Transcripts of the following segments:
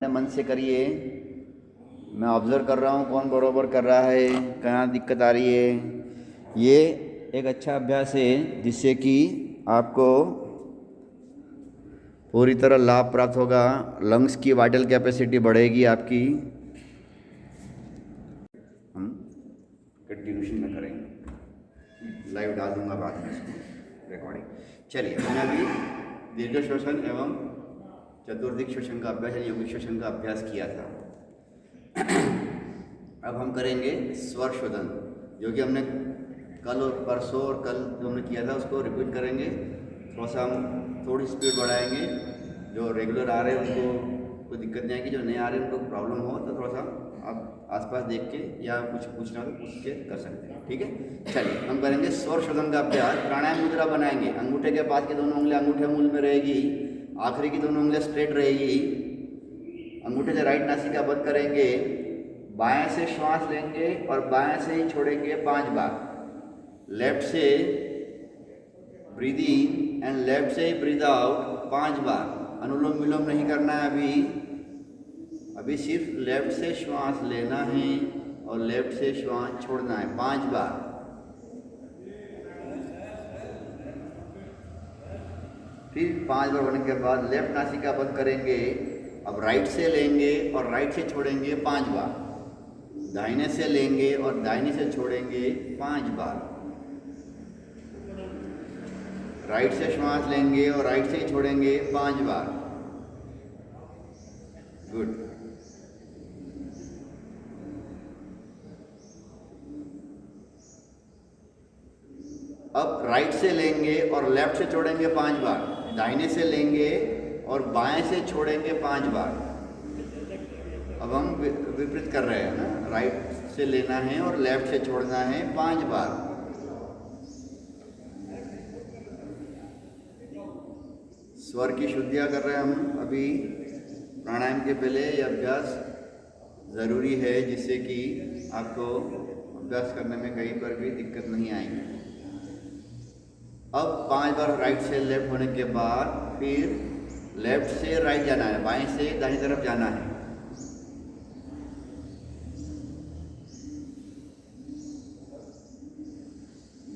मन से करिए। मैं ऑब्ज़र्व कर रहा हूँ कौन बरोबर कर रहा है, कहाँ दिक्कत आ रही है। ये एक अच्छा अभ्यास है जिससे कि आपको पूरी तरह लाभ प्राप्त होगा। लंग्स की वाइटल कैपेसिटी बढ़ेगी आपकी। हम कंटिन्यूशन में करेंगे, लाइव डाल दूंगा बाद में इसको रिकॉर्डिंग। चलिए, मैंने अभी दीर्घ श्वसन एवं चतुर्दिक श्वसन का अभ्यास या यौगिक श्वसन का अभ्यास किया था। अब हम करेंगे स्वर शोधन, जो कि हमने कल और परसों और कल जो हमने किया था उसको रिपीट करेंगे। थोड़ा सा हम थोड़ी स्पीड बढ़ाएंगे। जो रेगुलर आ रहे हैं उनको कोई दिक्कत नहीं आएगी, जो नहीं आ रहे हैं उनको प्रॉब्लम हो तो थोड़ा सा आप आसपास देख के या कुछ पूछना तो पूछ के कर सकते हैं। ठीक है, चलिए हम करेंगे स्वर शोधन का अभ्यास। प्राणायाम मुद्रा बनाएंगे। अंगूठे के पास की दोनों उंगलियां अंगूठे मूल में रहेगी, आखिरी की दोनों उंगलियां स्ट्रेट रहेगी। अंगूठे से राइट नासिका बंद करेंगे, बाएं से श्वास लेंगे और बाएं से ही छोड़ेंगे 5 बार। लेफ्ट से ब्रीद इन एंड लेफ्ट से ही ब्रीद आउट 5 बार। अनुलोम विलोम नहीं करना है अभी सिर्फ लेफ्ट से श्वास लेना है और लेफ्ट से श्वास छोड़ना है 5 बार। फिर 5 बार होने के बाद लेफ्ट नासिका बंद करेंगे। अब राइट से लेंगे और राइट से छोड़ेंगे 5 बार। दाहिने से लेंगे और दाहिने से छोड़ेंगे 5 बार। राइट से श्वास लेंगे और राइट से ही छोड़ेंगे 5 बार। गुड। अब राइट से लेंगे और लेफ्ट से छोड़ेंगे 5 बार। दाहिने से लेंगे और बाएं से छोड़ेंगे 5 बार। अब हम विपरीत कर रहे हैं ना, राइट से लेना है और लेफ्ट से छोड़ना है 5 बार। स्वर की शुद्धियाँ कर रहे हैं हम अभी। प्राणायाम के पहले यह अभ्यास ज़रूरी है जिससे कि आपको अभ्यास करने में कहीं पर भी दिक्कत नहीं आएगी। अब 5 बार राइट से लेफ्ट होने के बाद फिर लेफ्ट से राइट जाना है, बाएं से दाहिनी तरफ जाना है।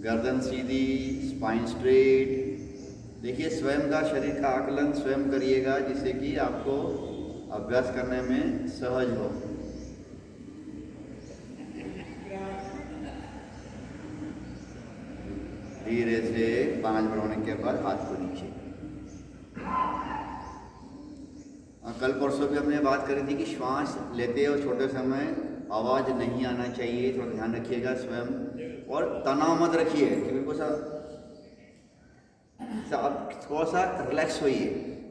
गर्दन सीधी, स्पाइन स्ट्रेट। देखिए, स्वयं का शरीर का आकलन स्वयं करिएगा जिससे कि आपको अभ्यास करने में सहज हो। धीरे से 5 बार होने के बाद हाथ को नीचे। कल परसों भी हमने बात करी थी कि श्वास लेते और छोटे समय आवाज़ नहीं आना चाहिए, थोड़ा ध्यान रखिएगा स्वयं। और तनाव मत रखिए कि बिल्कुल आप थोड़ा सा रिलैक्स होइए,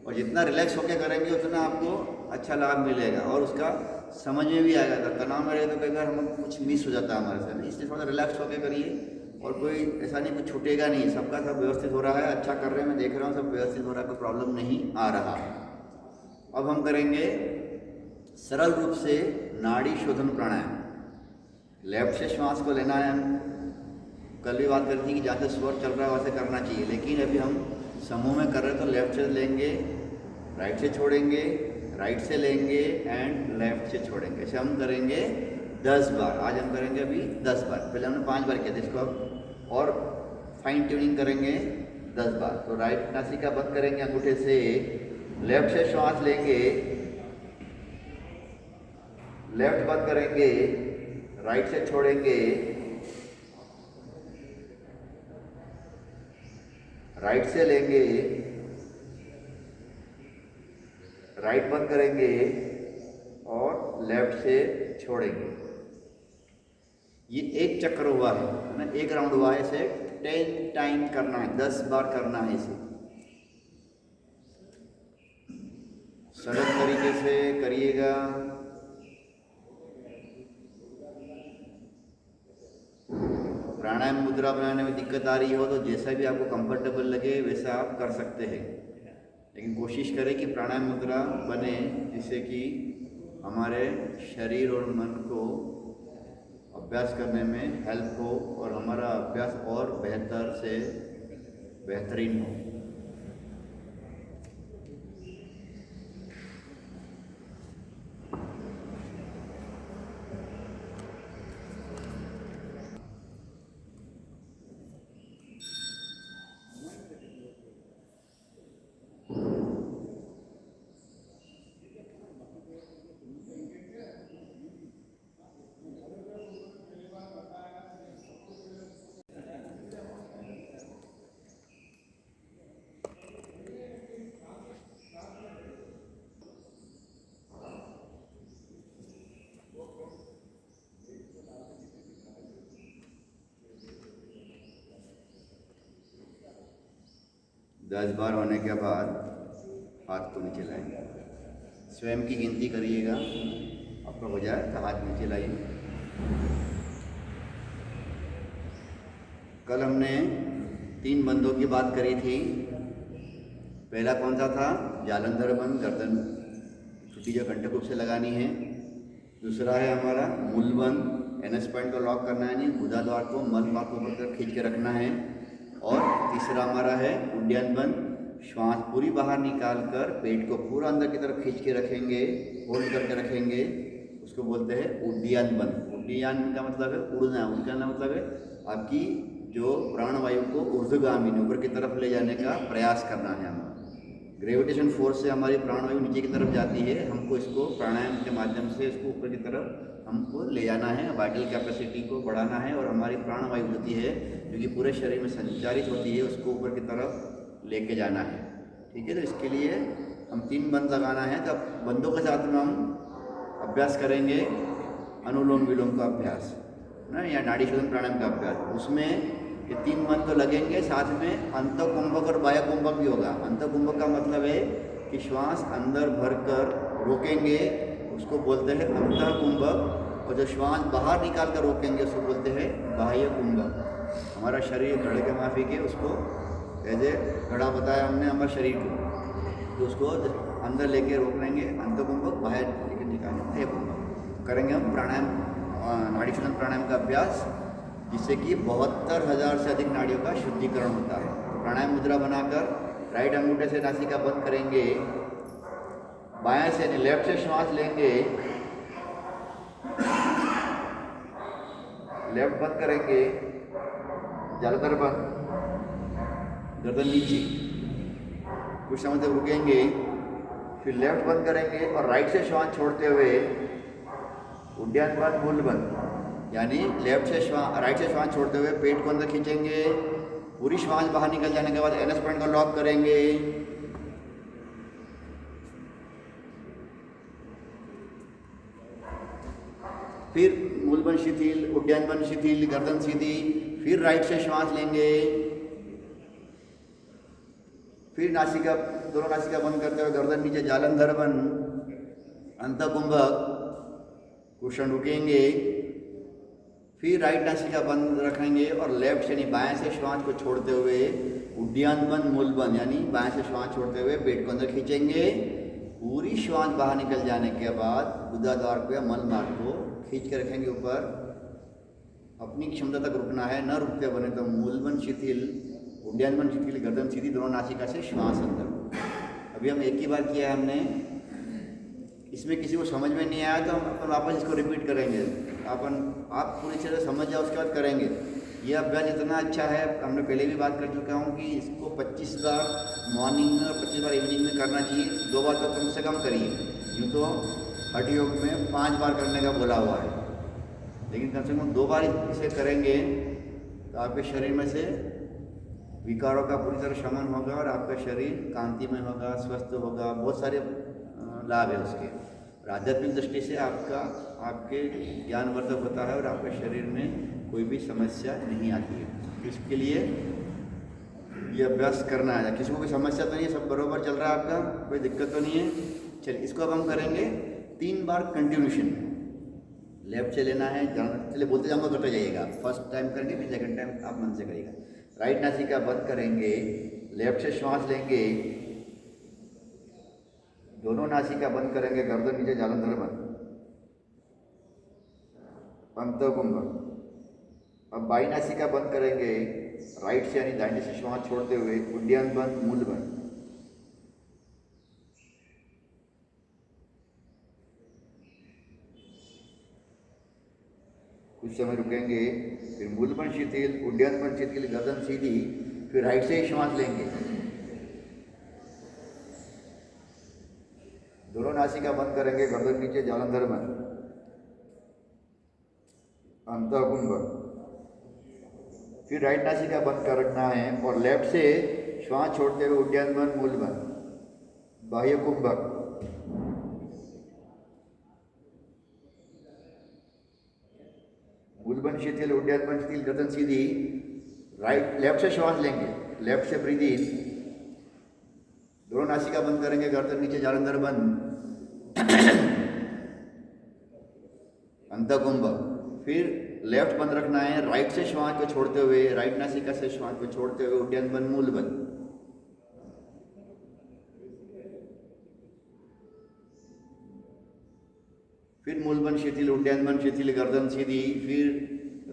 और जितना रिलैक्स होकर करेंगे उतना आपको अच्छा लाभ मिलेगा और उसका समझ में भी आएगा। अगर तनाव में रहे तो कई बार हम कुछ मिस हो जाता है हमारे से, इसलिए थोड़ा रिलैक्स होकर करिए। और कोई ऐसा नहीं, कुछ छूटेगा नहीं, सबका सब व्यवस्थित हो रहा है। अच्छा कर रहे हैं, मैं देख रहा हूँ सब व्यवस्थित हो रहा है, कोई प्रॉब्लम नहीं आ रहा। अब हम करेंगे सरल रूप से नाड़ी शोधन प्राणायाम। लेफ्ट से श्वास को लेना है। कल भी बात करती थी कि जहाँ से स्वर चल रहा है वैसे करना चाहिए, लेकिन अभी हम समूह में कर रहे हैं तो लेफ्ट से लेंगे, राइट से छोड़ेंगे, राइट से लेंगे एंड लेफ्ट से छोड़ेंगे। ऐसे हम करेंगे 10 बार। आज हम करेंगे अभी 10 बार। पहले हमने 5 बार किया था, इसको अब और फाइन ट्यूनिंग करेंगे 10 बार। तो राइट नासिका बंद करेंगे अंगूठे से, लेफ्ट से श्वास लेंगे, लेफ्ट बंद करेंगे, राइट से छोड़ेंगे, राइट से लेंगे, राइट बंद करेंगे और लेफ्ट से छोड़ेंगे। ये एक चक्कर हुआ है ना, एक राउंड हुआ है। इसे 10 टाइम करना है, 10 बार करना है इसे। सरल तरीके से करिएगा। प्राणायाम मुद्रा बनाने में दिक्कत आ रही हो तो जैसा भी आपको कंफर्टेबल लगे वैसा आप कर सकते हैं, लेकिन कोशिश करें कि प्राणायाम मुद्रा बने जिससे कि हमारे शरीर और मन को अभ्यास करने में हेल्प हो और हमारा अभ्यास और बेहतर से बेहतरीन हो। 10 बार होने के बाद हाथ को नीचे लाएंगे। स्वयं की गिनती करिएगा, आपका हो जाए तो हाथ नीचे लाइए। कल हमने 3 बंदों की बात करी थी। पहला कौन सा था? जालंधर बंद, गर्दन छुट्टी जो कंठकूप से लगानी है। दूसरा है हमारा मूल बंद, एनएस पॉइंट को लॉक करना है, नहीं गुदा द्वार को मल मार्ग को ऊपर खींच के रखना है। और तीसरा हमारा है उड्डयन बंद, श्वास पूरी बाहर निकाल कर पेट को पूरा अंदर की तरफ खींच के रखेंगे, होल्ड करके रखेंगे, उसको बोलते हैं उड्डयन बंद। उड्डयन का मतलब है उड़ना, उड़ना का मतलब है आपकी जो प्राणवायु को ऊर्ध्वगामी ऊपर की तरफ ले जाने का प्रयास करना है। हमें ग्रेविटेशन फोर्स से हमारी प्राणवायु नीचे की तरफ जाती है, हमको इसको प्राणायाम के माध्यम से इसको ऊपर की तरफ हमको ले जाना है, वाइटल कैपेसिटी को बढ़ाना है और हमारी प्राणवायु होती है जो कि पूरे शरीर में संचारित होती है उसको ऊपर की तरफ लेके जाना है। ठीक है, तो इसके लिए हम 3 बंद लगाना है। तो बंदों के साथ में हम अभ्यास करेंगे अनुलोम विलोम का अभ्यास ना, या नाड़ी शोधन प्राणायाम का अभ्यास। उसमें ये 3 बंद तो लगेंगे, साथ में अंतकुंभक और बाह्य कुंभक भी होगा। अंतकुंभक का मतलब है कि श्वास अंदर भरकर रोकेंगे, उसको बोलते हैं अंतकुंभक, और जो श्वास बाहर निकाल कर रोकेंगे उसको बोलते हैं बाह्य कुंभक। हमारा शरीर घड़े के माफी के उसको ऐसे घड़ा बताया हमने हमारे शरीर को, तो उसको अंदर लेके रोक लेंगे अंतकुंभक, बाहर लेके निकालेंगे बाह्य कुंभक। करेंगे हम प्राणायाम, नाड़ी शोधन प्राणायाम का अभ्यास, जिससे कि 72,000 से अधिक नाड़ियों का शुद्धिकरण होता है। प्राणायाम मुद्रा बनाकर राइट अंगूठे से नासिका बंद करेंगे, बाएं से यानी लेफ्ट से श्वास लेंगे, लेफ्ट बंद करेंगे, जालंधर बंद, गर्दन नीचे, कुछ समय तक रुकेंगे, फिर लेफ्ट बंद करेंगे और राइट से श्वास छोड़ते हुए उड्डयन बंद, मूल बंद, यानी लेफ्ट से श्वास, राइट से श्वास छोड़ते हुए पेट को अंदर खींचेंगे, पूरी श्वास बाहर निकल जाने के बाद एनएस पॉइंट को लॉक करेंगे। फिर मूलबंद शिथिल, उड्डयन बंद शिथिल, गर्दन सीधी, फिर राइट से श्वास लेंगे, फिर नासिका, दोनों नासिका बंद करते हुए गर्दन नीचे, जालंधर बंद, अंतकुंभक, कुशन रुकेंगे, फिर राइट नासिका बंद रखेंगे और लेफ्ट से यानी बाएं से श्वास को छोड़ते हुए उड्डयन बंद, मूल बंद, यानी बाएं से श्वास छोड़ते हुए पेट को अंदर खींचेंगे, पूरी श्वास बाहर निकल जाने के बाद गुदा द्वार को या मल मार्ग को खींच के रखेंगे ऊपर। अपनी क्षमता तक रुकना है, न रुकते बने तो मूल बंद शिथिल, उड्डयन बंद शिथिल, गर्दन सीधी, दोनों नासिका से श्वास अंदर। अभी हम एक ही बार किया है हमने, इसमें किसी को समझ में नहीं आया तो हम अपन वापस इसको रिपीट करेंगे। आप पूरी तरह समझ जाओ, उसके बाद करेंगे। ये अभ्यास इतना अच्छा है, हमने पहले भी बात कर चुका हूँ कि इसको 25 बार मॉर्निंग में और 25 बार इवनिंग में करना चाहिए। 2 बार तो कम से कम करिए, यूँ तो हठ योग में 5 बार करने का बोला हुआ है, लेकिन कम से कम 2 बार इसे करेंगे तो आपके शरीर में से विकारों का पूरी तरह शमन होगा और आपका शरीर कांतिमय होगा, स्वस्थ होगा, बहुत सारे लाभ है उसके। और आध्यात्मिक दृष्टि से आपके ज्ञानवर्धक होता है और आपके शरीर में कोई भी समस्या नहीं आती है। इसके लिए ये अभ्यास करना है। किसी को कोई समस्या तो नहीं है, सब बरोबर चल रहा है आपका, कोई दिक्कत तो नहीं है। चलिए इसको अब हम करेंगे 3 बार कंटिन्यूशन। लेफ्ट से लेना है, चलिए बोलते जाऊँगा, करते जाइएगा। फर्स्ट टाइम करेंगे, फिर सेकंड टाइम आप मन से करिएगा। राइट नासिका बंद करेंगे, लेफ्ट से श्वास लेंगे, दोनों नासिका बंद करेंगे, गर्दन नीचे, जालंधर बंद, अंतकुंभक। अब बाई नासिका बंद करेंगे, राइट से यानी दाहिने से श्वास छोड़ते हुए उड्डयन बंद, मूल बंद। कुछ समय रुकेंगे, फिर मूल बंद शिथिल, उड्डयन बंद शिथिल, गर्दन सीधी, फिर राइट से ही श्वास लेंगे, दोनों नासिका बंद करेंगे, गर्दन नीचे, जालंधर बंद, अंतकुंभक। फिर राइट नासिका बंद कर रखना है और लेफ्ट से श्वास छोड़ते हुए उड्डयन बंद, मूल बंद, बाह्य कुंभक। मूल बंद शिथिल, उड्डयन बंद शिथिल, गर्दन सीधी, राइट लेफ्ट से श्वास लेंगे, लेफ्ट से ब्रीद इन, दोनों नासिका बंद करेंगे, गर्दन नीचे, जालंधर बंद, अंतकुंभ। फिर लेफ्ट बंद रखना है, राइट से श्वास को छोड़ते हुए, राइट नासिका से श्वास को छोड़ते हुए उड्डयन बंद, मूल बंद। फिर मूल बंद शिथिल, उड्डयन बंद शिथिल, गर्दन सीधी। फिर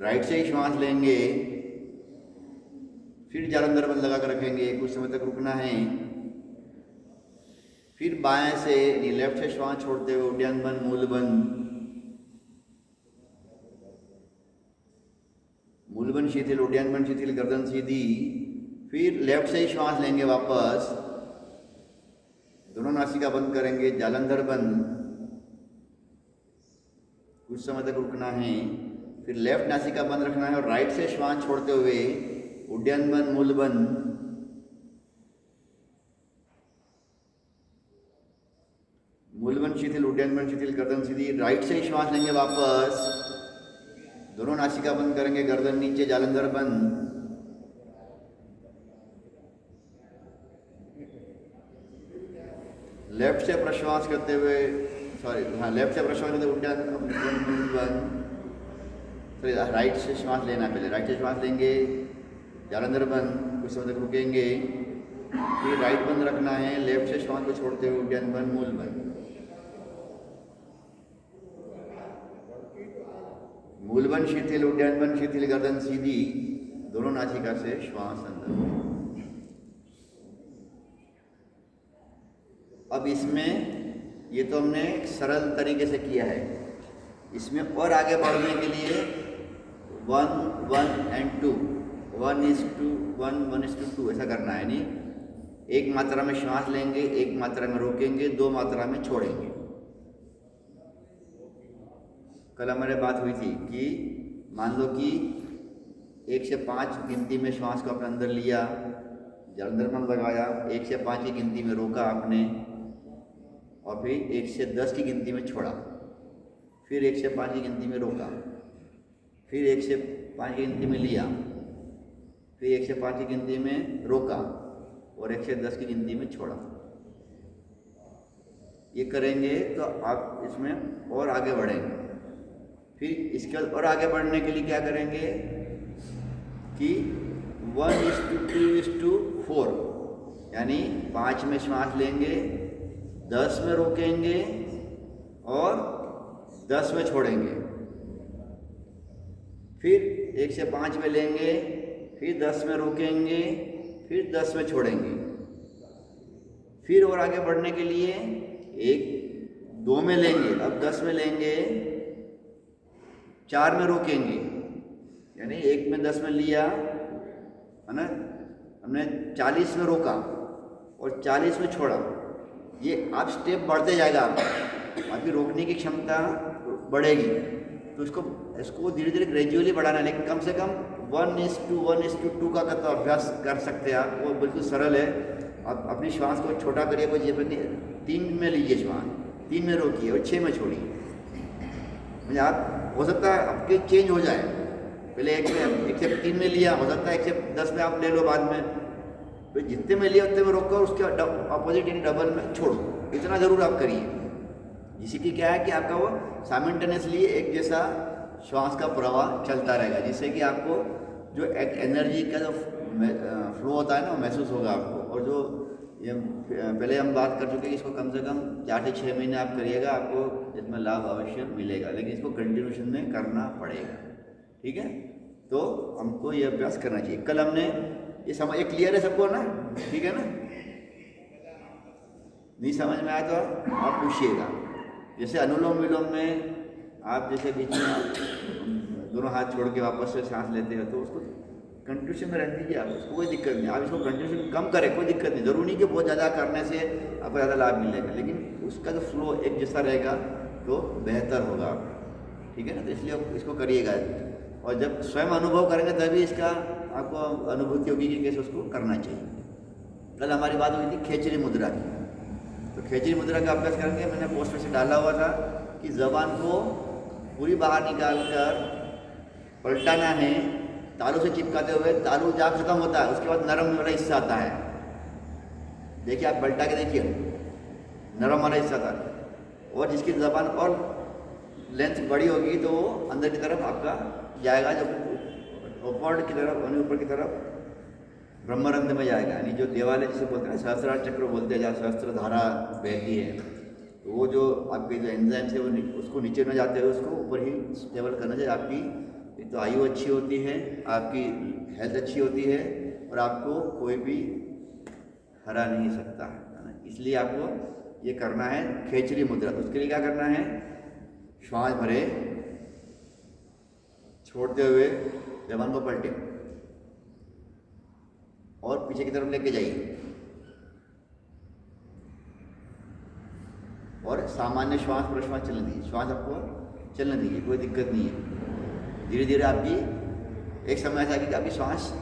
राइट से ही श्वास लेंगे, फिर जालंधर बंद लगा कर रखेंगे, कुछ समय तक रुकना है। फिर बाएं से लेफ्ट से श्वास छोड़ते हुए उड्डयन बंद, मूल बंद, मूल बंद शिथिल, उड्डयन बंद शिथिल, गर्दन सीधी। फिर लेफ्ट से ही श्वास लेंगे वापस, दोनों नासिका बंद करेंगे, जालंधर बंद, कुछ समय तक रुकना है। फिर लेफ्ट नासिका बंद रखना है और राइट से श्वास छोड़ते हुए उड्डयन बंद, मूल बंद, मूल बंद शिथिल, उड्डयन बंद शिथिल, गर्दन सीधी। राइट से ही श्वास लेंगे वापस, दोनों नासिका बंद करेंगे, गर्दन नीचे, जालंधर बंद। लेफ्ट से प्रश्वास करते हुए, लेफ्ट से प्रश्वास करते हुए उड्डयन बंद। राइट से श्वास लेना, पहले राइट से श्वास लेंगे, जालंधर बंद, कुछ समय तक रुकेंगे। फिर राइट बंद रखना है, लेफ्ट से श्वास को छोड़ते हुए उड्डयन बंद, मूल बंद, मूल बंद शिथिल, उड्डयन बंद शिथिल, गर्दन सीधी, दोनों नासिका से श्वास अंदर। अब इसमें ये तो हमने सरल तरीके से किया है, इसमें और आगे बढ़ने के लिए 1 1 and 2, 1:1 1:2 ऐसा करना है। नहीं, एक मात्रा में श्वास लेंगे, एक मात्रा में रोकेंगे, 2 मात्रा में छोड़ेंगे। कल हमारे बात हुई थी कि मान लो कि 1 से 5 गिनती में श्वास को अपने अंदर लिया, जालंधर बंद लगाया, 1 से 5 की गिनती में रोका आपने, और फिर 1 से 10 की गिनती में छोड़ा, फिर 1 से 5 की गिनती में रोका, फिर 1 से 5 की गिनती में लिया, फिर 1 से 5 की गिनती में रोका और 1 से 10 की गिनती में छोड़ा। ये करेंगे तो आप इसमें और आगे बढ़ेंगे। फिर इसके बाद और आगे बढ़ने के लिए क्या करेंगे कि 1:2:4, यानी 5 में श्वास लेंगे, 10 में रोकेंगे और 10 में छोड़ेंगे। फिर 1 से 5 में लेंगे, फिर 10 में रोकेंगे, फिर 10 में छोड़ेंगे। फिर और आगे बढ़ने के लिए 2 में लेंगे, अब 10 में लेंगे, 4 में रोकेंगे, यानी 1 में 10 में लिया है ना, हमने 40 में रोका और 40 में छोड़ा। ये आप स्टेप बढ़ते जाएगा, आपकी रोकने की क्षमता बढ़ेगी। तो इसको धीरे धीरे ग्रेजुअली बढ़ाना है, लेकिन कम से कम 1:1:2 का तो अभ्यास कर सकते हैं आप, वो बिल्कुल सरल है। आप अपनी श्वास को छोटा करिए, कोई जरूरत नहीं, 3 में लीजिए श्वास, 3 में रोकिए और 6 में छोड़िए। मुझे आप हो सकता है आपके चेंज हो जाए, पहले 1 से 3 में लिया, हो सकता है 1 से 10 में आप ले लो बाद में, तो जितने में लिया उतने में रोको और उसके अपोजिट यानी डबल में छोड़ो। इतना ज़रूर आप करिए, जिससे कि क्या है कि आपका वो साइमल्टेनियसली एक जैसा श्वास का प्रवाह चलता रहेगा, जिससे कि आपको जो एक एनर्जी का जो फ्लो होता है ना, वो महसूस होगा आपको। और जो ये पहले हम बात कर चुके हैं, इसको कम से कम 4 से 6 महीने आप करिएगा, आपको इसमें लाभ अवश्य मिलेगा, लेकिन इसको कंटिन्यूशन में करना पड़ेगा। ठीक है, तो हमको ये अभ्यास करना चाहिए। कल हमने ये समझ, ये क्लियर है सबको ना? ठीक है ना? नहीं समझ में आया तो आप पूछिएगा। जैसे अनुलोम विलोम में आप जैसे बीच में दोनों हाथ छोड़ के वापस से सांस लेते हो, तो उसको कंटिन्यूशन में रहने दीजिए, आप उसको कोई दिक्कत नहीं। आप इसको कंटिन्यूशन कम करें, कोई दिक्कत नहीं, ज़रूरी नहीं कि बहुत ज़्यादा करने से आपको ज़्यादा लाभ मिलेगा, लेकिन उसका जो फ्लो एक जैसा रहेगा तो बेहतर होगा। ठीक है ना? तो इसलिए इसको करिएगा, और जब स्वयं अनुभव करेंगे तभी इसका आपको अनुभूति होगी कि कैसे उसको करना चाहिए। कल हमारी बात हुई थी खेचरी मुद्रा की, तो खेचरी मुद्रा का अभ्यास करेंगे। मैंने पोस्टर से डाला हुआ था कि ज़बान को पूरी बाहर निकाल कर पलटाना है, तालू से चिपकाते हुए, तालू जहाँ खत्म होता है उसके बाद नरम वाला हिस्सा आता है, देखिए, आप पलटा के देखिए, नरम वाला हिस्सा था। और जिसकी ज़बान और लेंथ बड़ी होगी तो वो अंदर की तरफ आपका जाएगा, जब ऊपर की तरफ यानी ऊपर की तरफ ब्रह्मरंध्र में जाएगा, यानी जो देवालय जिसे बोलते हैं सहस्त्रार चक्र बोलते हैं, जहाँ सहस्त्र धारा बहती है, तो वो जो आपके जो एंजाइम्स है वो उसको नीचे न जाते हुए उसको ऊपर ही स्टेबल करना चाहिए। आपकी एक तो आयु अच्छी होती है, आपकी हेल्थ अच्छी होती है, और आपको कोई भी हरा नहीं सकता है ना। इसलिए आपको ये करना है खेचरी मुद्रा। तो उसके लिए क्या करना है, श्वास भरे, छोड़ते हुए जबान को पलटे और पीछे की तरफ लेके जाइए, और सामान्य श्वास प्रश्वास चलने दीजिए। श्वास आपको चलने दीजिए, कोई दिक्कत नहीं है। धीरे धीरे आपकी एक समय ऐसा कि आपकी श्वास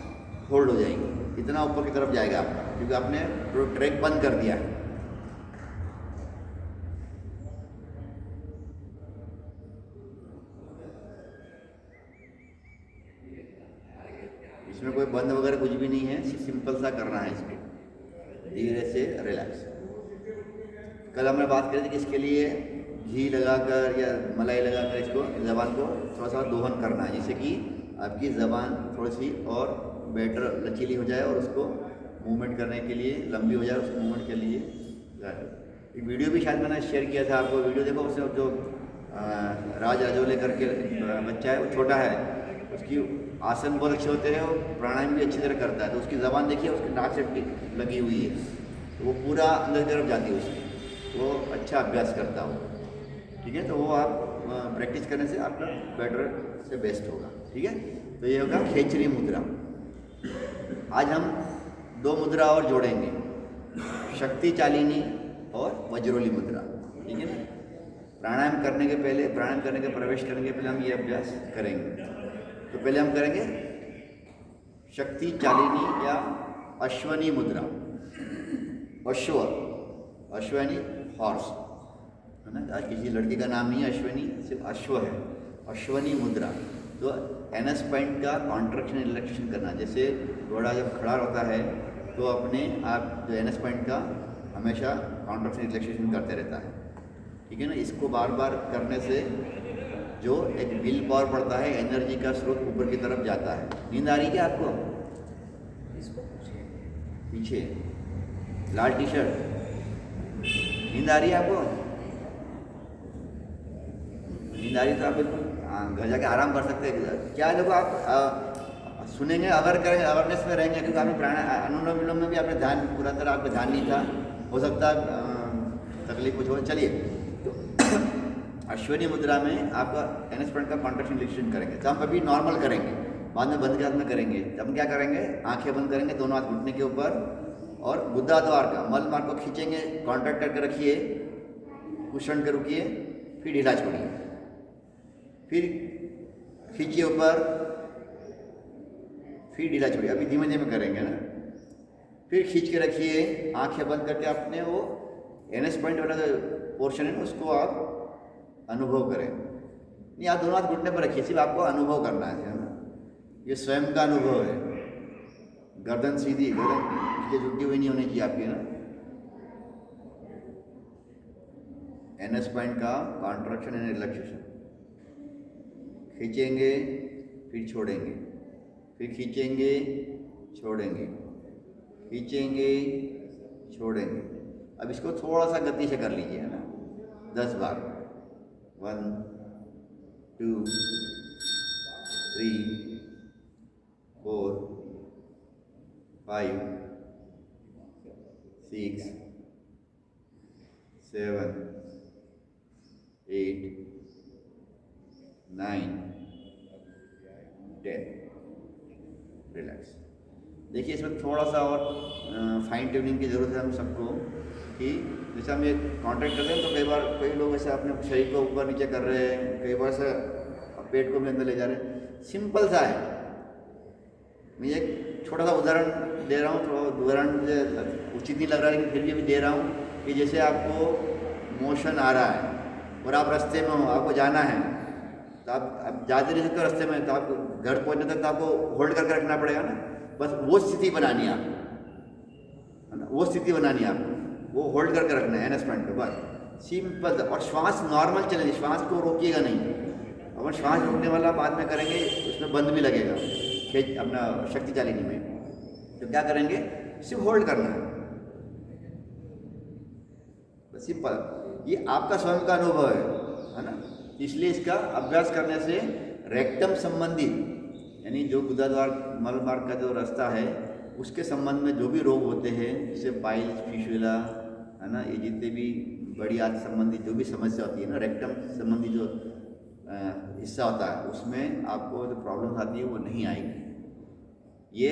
होल्ड हो जाएगी, इतना ऊपर की तरफ जाएगा आपका, क्योंकि आपने ट्रैक बंद कर दिया है। इसमें कोई बंद वगैरह कुछ भी नहीं है, सिंपल सा करना है इसको, धीरे से रिलैक्स। कल हमने बात करी थी कि इसके लिए घी लगाकर या मलाई लगाकर इसको ज़बान को थोड़ा सा दोहन करना है, जिससे कि आपकी ज़बान थोड़ी सी और बेटर लचीली हो जाए और उसको मूवमेंट करने के लिए लंबी हो जाए, उसको मूवमेंट के लिए एक वीडियो भी शायद मैंने शेयर किया था आपको। वीडियो देखो, उसमें जो राज राजोले करके बच्चा है, वो छोटा है, उसकी आसन बहुत अच्छे होते हैं, वो प्राणायाम भी अच्छी तरह करता है, तो उसकी ज़बान देखिए, उसकी नाक से लगी हुई है, तो वो पूरा अंदर की तरफ जाती है उसकी, वो अच्छा अभ्यास करता हो। ठीक है, तो वो आप प्रैक्टिस करने से आपका बेटर से बेस्ट होगा। ठीक है, तो ये होगा खेचरी मुद्रा। आज हम 2 मुद्रा और जोड़ेंगे, शक्ति चालिनी और वज्रोली मुद्रा। ठीक है ना, प्राणायाम करने के पहले, प्राणायाम करने के प्रवेश करने के पहले हम ये अभ्यास करेंगे। तो पहले हम करेंगे शक्ति चालिनी या अश्वनी मुद्रा। अश्व, अश्व यानी हॉर्स है ना, आज किसी लड़के का नाम नहीं है अश्वनी, सिर्फ अश्व है, अश्वनी मुद्रा। तो एनस पॉइंट का कॉन्ट्रैक्शन रिलैक्सेशन करना, जैसे घोड़ा जब खड़ा होता है तो अपने आप जो एनस पॉइंट का हमेशा कॉन्ट्रैक्शन रिलैक्सेशन करते रहता है। ठीक है ना, इसको बार बार करने से जो एक विल पावर बढ़ता है, एनर्जी का स्रोत ऊपर की तरफ जाता है। नींद आ रही क्या आपको? पीछे लाल टी शर्ट, नींद आ रही है आपको? नींद आ रही तो आप बिल्कुल घर जाके आराम कर सकते हैं। क्या देखो, आप सुनेंगे, अगर करेंगे, अवेयरनेस में रहेंगे, क्योंकि आपने प्राणायाम अनुलोम विलोम में भी आपने ध्यान पूरा तरह आपका ध्यान नहीं था, हो सकता है तकलीफ कुछ हो। चलिए, तो अश्वनी मुद्रा में आपका एनएस पॉइंट का कॉन्ट्रैक्शन रिलैक्सेशन करेंगे। तो हम अभी नॉर्मल करेंगे, बाद में बंद के हाथ में करेंगे। तो हम क्या करेंगे, आंखें बंद करेंगे, दोनों हाथ घुटने के ऊपर, और गुद्दा द्वार का मल मार्ग को खींचेंगे, कॉन्ट्रैक्ट करके रखिए, कुशन के रुकिए, फिर ढीला छोड़िए, फिर खींचिए ऊपर, फिर ढीला छोड़िए। अभी धीमे धीमे करेंगे ना। फिर खींच के रखिए, आंखें बंद करके अपने वो एनएस पॉइंट वाला जो पोर्शन है ना, उसको आप अनुभव करें। नहीं, आप दोनों हाथ घुटने पर रखिए, सिर्फ आपको अनुभव करना है ना, ये स्वयं का अनुभव है। गर्दन सीधी, गर्दन ये झुकी हुई नहीं होनी चाहिए आपकी ना। एनएस पॉइंट का कॉन्ट्रैक्शन एंड रिलैक्सेशन, खींचेंगे फिर छोड़ेंगे, फिर खींचेंगे छोड़ेंगे, खींचेंगे छोड़ेंगे। अब इसको थोड़ा सा गति से कर लीजिए, है ना, 10 बार। 1 2 3 4 5 6 7 8 9 10। रिलैक्स। देखिए, इसमें थोड़ा सा और फाइन ट्यूनिंग की ज़रूरत है हम सबको, कि जैसे हम ये कॉन्ट्रैक्ट करते हैं तो कई बार कई लोग ऐसे अपने शरीर को ऊपर नीचे कर रहे हैं, कई बार से पेट को भी अंदर ले जा रहे हैं। सिंपल सा है, मैं एक छोटा सा उदाहरण दे रहा हूँ, थोड़ा उदाहरण मुझे उचित नहीं लग रहा है लेकिन फिर भी दे रहा हूँ, कि जैसे आपको मोशन आ रहा है और आप रास्ते में हो, आपको जाना है, तो आप ज़्यादा नहीं सकते रास्ते में, तो आपको घर पहुँचने तक तो आपको होल्ड करके रखना पड़ेगा ना। बस वो स्थिति बनानी है आपको, है ना, वो स्थिति बनानी है आपको, वो होल्ड करके रखना है एनएस पॉइंट पे, बस सिंपल। और श्वास नॉर्मल चलेगी, श्वास को रोकिएगा नहीं। अगर श्वास रोकने वाला बाद में करेंगे उसमें बंद भी लगेगा खेच अपना शक्ति चालिनी में, तो क्या करेंगे, सिर्फ होल्ड करना है, बस सिंपल। ये आपका स्वयं का अनुभव है ना, इसलिए इसका अभ्यास करने से रेक्टम संबंधी यानी जो गुदाद्वार मल मार्ग का जो रास्ता है उसके संबंध में जो भी रोग होते हैं, जैसे पाइल्स, फिशुला, है ना, ये जितने भी बड़ी आंत संबंधी जो भी समस्या होती है ना, रेक्टम संबंधी जो हिस्सा होता है उसमें आपको जो प्रॉब्लम आती है वो नहीं आएगी। ये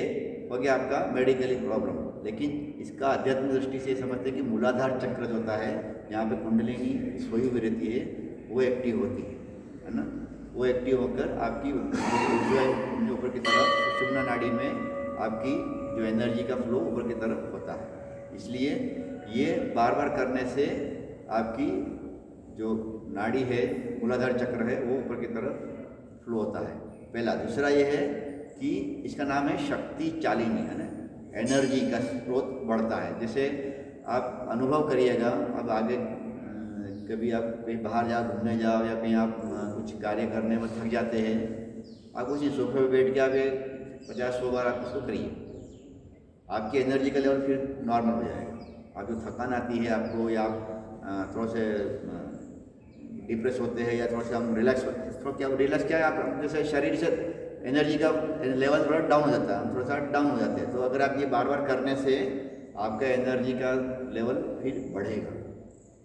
हो गया आपका मेडिकली प्रॉब्लम। लेकिन इसका आध्यात्मिक दृष्टि से समझते हैं कि मूलाधार चक्र जो होता है, जहाँ पे कुंडलिनी सोई हुई रहती है, वो एक्टिव होती है ना, वो एक्टिव होकर आपकी ऊपर की तरफ सुषुम्ना नाड़ी में आपकी जो एनर्जी का फ्लो ऊपर की तरफ होता है। इसलिए ये बार बार करने से आपकी जो नाड़ी है, मूलाधार चक्र है, वो ऊपर की तरफ फ्लो होता है, पहला। दूसरा ये है कि इसका नाम है शक्ति चालिनी, है ना, एनर्जी का स्रोत बढ़ता है। जैसे आप अनुभव करिएगा, अब आगे कभी आप कहीं बाहर जाओ, घूमने जाओ, या कहीं आप कुछ कार्य करने में थक जाते हैं, आप उसी सोफे पर बैठ के आप 50-100 बार आप इसको करिए, आपकी एनर्जी का लेवल फिर नॉर्मल हो जाएगा। आप जो थकान आती है आपको, या आप थोड़ा से डिप्रेस होते हैं, या थोड़ा सा हम रिलैक्स, थोड़ा क्या रिलैक्स क्या है, आप जैसे शरीर से एनर्जी का लेवल थोड़ा डाउन हो जाता है, हम थोड़ा सा डाउन हो जाते हैं, तो अगर आप ये बार बार करने से आपका एनर्जी का लेवल फिर बढ़ेगा,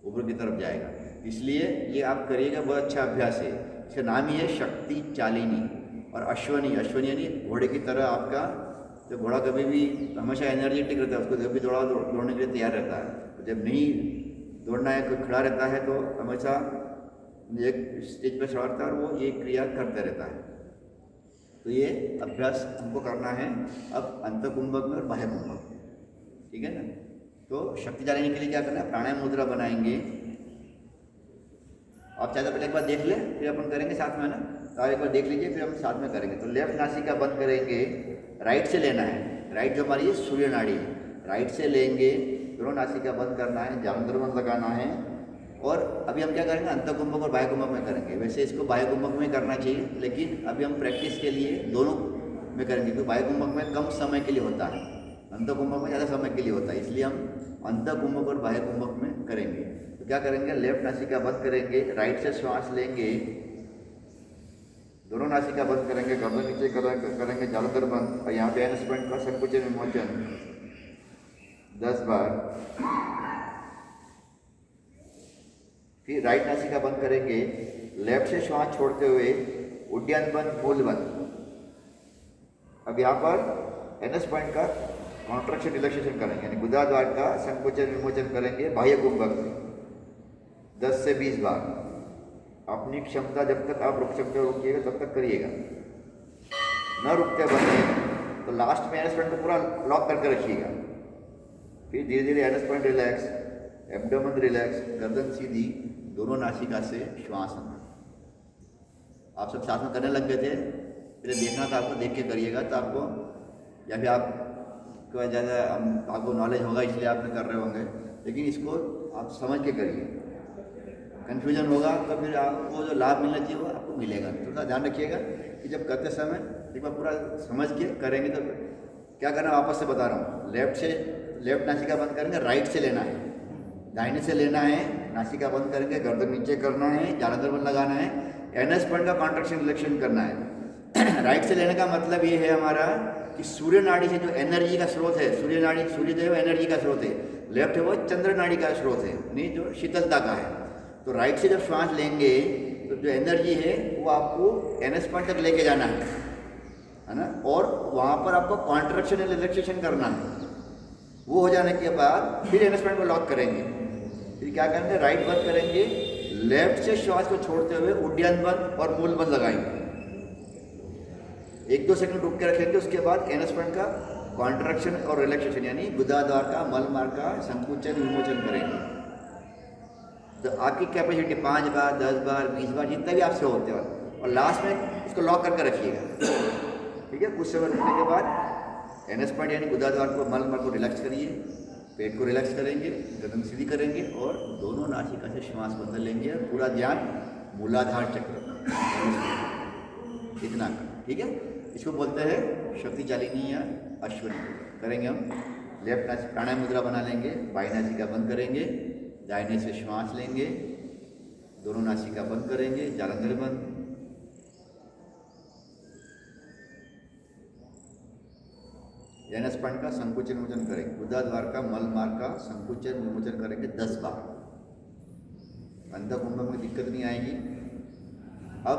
ऊपर की तरफ जाएगा। इसलिए ये आप करिएगा, बहुत अच्छा अभ्यास है। इसका नाम ही है शक्ति चालिनी। और अश्वनी, अश्वनी यानी घोड़े की तरह आपका, तो घोड़ा कभी भी हमेशा एनर्जेटिक रहता है, उसको जब भी दौड़ने के लिए तैयार रहता है। तो जब नहीं दौड़ना है, कोई खड़ा रहता है, तो हमेशा एक स्टेज पर खड़ा रहता है और वो ये क्रिया करता रहता है। तो ये अभ्यास हमको करना है अब अंतकुंभक में और बाह्य कुंभक, ठीक है ना। तो शक्ति चालिनी के लिए क्या करना है, प्राणायाम मुद्रा बनाएंगे। आप चाहे तो पहले एक बार देख लें, फिर अपन करेंगे साथ में, है ना। तो आप एक बार देख लीजिए, फिर हम साथ में करेंगे। तो लेफ्ट नासिका बंद करेंगे, राइट से लेना है, राइट जो हमारी सूर्य नाड़ी है, राइट से लेंगे, दोनों नासिका बंद करना है, जालंधर बंद लगाना है। और अभी हम क्या करेंगे, अंतकुंभक और बाह्य कुंभक में करेंगे। वैसे इसको बाह्य कुंभक में करना चाहिए, लेकिन अभी हम प्रैक्टिस के लिए दोनों में करेंगे, क्योंकि बाह्य कुंभक में कम समय के लिए होता है, अंतकुंभक में ज़्यादा समय के लिए होता है, इसलिए हम अंतकुंभक और बाह्य कुंभक में करेंगे। तो क्या करेंगे, लेफ्ट नासिका बंद करेंगे, राइट से श्वास लेंगे, दोनों नासिका बंद करेंगे, गर्दन नीचे करेंगे, जालंधर बंद, और यहाँ पे एनएस पॉइंट का संकुचन विमोचन 10 बार। फिर राइट नासिका बंद करेंगे, लेफ्ट से श्वास छोड़ते हुए उड्डयन बंद, मूल बंद। अब यहाँ पर एनएस पॉइंट का कॉन्ट्रैक्शन रिलैक्सेशन करेंगे, यानी गुदाद्वार का संकुचन विमोचन करेंगे बाह्य कुंभक में 10 से 20 बार। अपनी क्षमता जब तक आप रुक सकते हो रुकिएगा, तब तक करिएगा, न रुकते बने तो लास्ट में एनएस पॉइंट को पूरा लॉक करके रखिएगा। फिर धीरे धीरे NS point relax, abdomen relax, गर्दन सीधी, दोनों नासिका से श्वास आना। आप सब साथ में करने लग गए थे, फिर देखना था आपको, देख के करिएगा तो आपको, या फिर आपको ज़्यादा आपको नॉलेज होगा इसलिए आप कर रहे होंगे, लेकिन इसको आप समझ के करिए। कन्फ्यूजन होगा तो फिर आपको जो लाभ मिलना चाहिए वो आपको मिलेगा। थोड़ा ध्यान रखिएगा कि जब करते समय एक बार पूरा समझ के करेंगे। तो क्या करना, वापस से बता रहा हूँ, लेफ्ट नासिका बंद करेंगे, राइट से लेना है, दाहिने से लेना है, नासिका बंद करेंगे, गर्दन नीचे करना है, जालंधर बंद लगाना है, एनएस पॉइंट का कॉन्ट्रैक्शन रिलैक्सेशन करना है। राइट से लेने का मतलब ये है हमारा कि सूर्य नाड़ी से जो एनर्जी का स्रोत है, सूर्य नाड़ी, सूर्यदेव एनर्जी का स्रोत है, लेफ्ट है वो चंद्र नाड़ी का स्रोत है, यानी जो शीतलता का है। तो राइट से जब श्वास लेंगे तो जो एनर्जी है वो आपको एनएस पॉइंट तक लेके जाना है ना, और वहाँ पर आपको कॉन्ट्रैक्शन या रिलैक्सेशन करना है। वो हो जाने के बाद फिर एनएस पॉइंट को लॉक करेंगे। फिर क्या करेंगे, राइट बंद करेंगे, लेफ्ट से श्वास को छोड़ते हुए उड्डयन बंद और मूल बंद लगाएंगे। 1-2 सेकंड रुक के रखेंगे, उसके बाद एनएस पॉइंट का कॉन्ट्रैक्शन और रिलैक्सेशन यानी गुदाद्वार का मल मार्ग का संकुचन विमोचन करेंगे। तो आपकी कैपेसिटी 5 बार, 10 बार, 20 बार, जितना भी आपसे होते हैं, और लास्ट में इसको लॉक करके रखिएगा, ठीक है। कुछ समय रुकने के बाद एनएस पॉइंट यानी गुदाद्वार को, मल मार्ग को रिलैक्स करिए, पेट को रिलैक्स करेंगे, गर्दन सीधी करेंगे और दोनों नासिका से श्वास बदल लेंगे और पूरा ध्यान मूलाधार चक्र, इतना ठीक है। इसको बोलते हैं शक्ति चालिनी या अश्वनी। करेंगे हम लेफ्ट नासिका प्राणायाम मुद्रा बना लेंगे, बाई नासिका बंद करेंगे, दाहिने से श्वास लेंगे, दोनों नासिका बंद करेंगे, जालंधर बंद, स्पंड का संकुचन विमोचन करेंगे, गुदाद्वार का मल मार्ग का संकुचन विमोचन करेंगे 10 बार। अंत कुंभ में दिक्कत नहीं आएगी। अब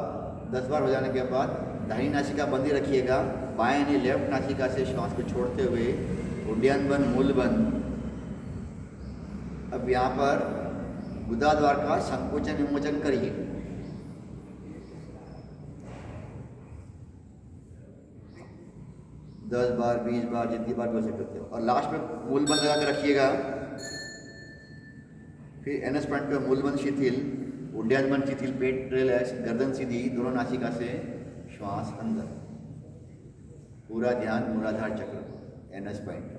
10 बार हो जाने के बाद दाहिनी नासिका बंद ही रखिएगा, बाएं यानी लेफ्ट नासिका से श्वास को छोड़ते हुए उड्डयन बंद, मूल बंद। अब यहाँ पर गुदाद्वार का संकुचन विमोचन करिए। दस बार, 20 बार, जितनी बार कर सकते हो। और लास्ट में मूल बंद लगा कर रखिएगा। फिर एनएस पॉइंट पे मूल बंद शिथिल, उड्डयन बंद शिथिल, पेट रिलैक्स, गर्दन सीधी, दोनों नासिका से श्वास अंदर, पूरा ध्यान मूलाधार चक्र एनएस पॉइंट।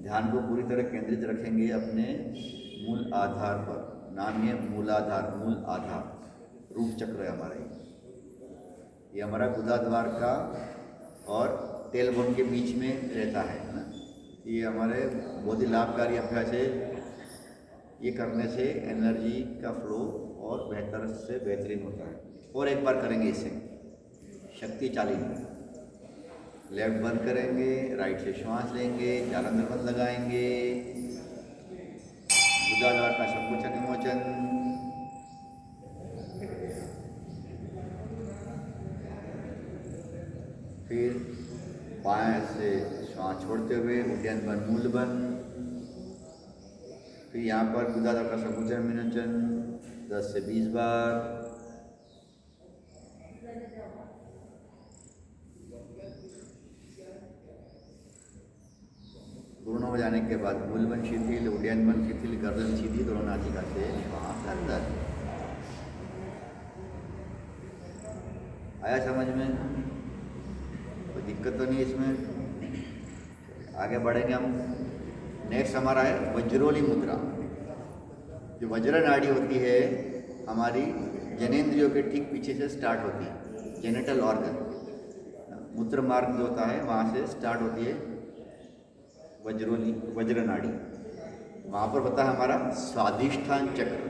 ध्यान को पूरी तरह केंद्रित रखेंगे अपने मूल आधार पर। नाम है मूलाधार, मूल आधार रूप चक्र है हमारा। ये हमारा गुदाद्वार का और टेलबोन के बीच में रहता है ना। ये हमारे बहुत ही लाभकारी अभ्यास है। ये करने से एनर्जी का फ्लो और बेहतर से बेहतरीन होता है। और एक बार करेंगे इसे शक्ति चालिनी। लेफ्ट बंद करेंगे, राइट से श्वास लेंगे, जालंधर बंद लगाएंगे, गुदाद्वार का संकुचन विमोचन, फिर बाएं से श्वास छोड़ते हुए उड्डयन बंद, मूल बंद। फिर यहाँ पर गुदाद्वार का संकुचन विमोचन 10 से 20 बार। दोनों हो जाने के बाद मूल बंद शिथिल, उड्डयन बंद शिथिल, गर्दन सीधी, दोनों नासिका से श्वास अंदर। आया समझ में? कोई दिक्कत तो नहीं इसमें। आगे बढ़ेंगे हम। नेक्स्ट हमारा है वज्रोली मुद्रा। जो वज्र नाड़ी होती है हमारी जनेंद्रियों के ठीक पीछे से स्टार्ट होती है, जेनिटल ऑर्गन, मूत्र मार्ग जो होता है वहाँ से स्टार्ट होती है वज्रोली वज्र नाड़ी। वहाँ पर होता है हमारा स्वादिष्ठान चक्र।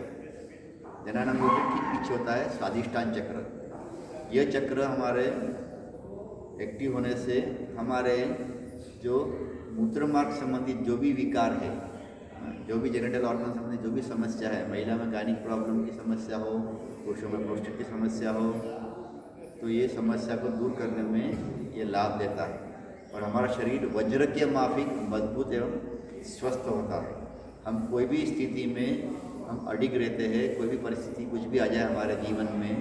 जननांगों के ठीक पीछे होता है स्वादिष्ठान चक्र। यह चक्र हमारे एक्टिव होने से हमारे जो मूत्र मार्ग संबंधित जो भी विकार है, जो भी जेनिटल ऑर्गन संबंधित जो भी समस्या है, महिला में गायनिक प्रॉब्लम की समस्या हो, पुरुषों में प्रोस्टेट की समस्या हो, तो ये समस्या को दूर करने में ये लाभ देता है। और हमारा शरीर वज्र के माफिक मजबूत एवं स्वस्थ होता है। हम कोई भी स्थिति में हम अडिग रहते हैं, कोई भी परिस्थिति कुछ भी आ जाए हमारे जीवन में,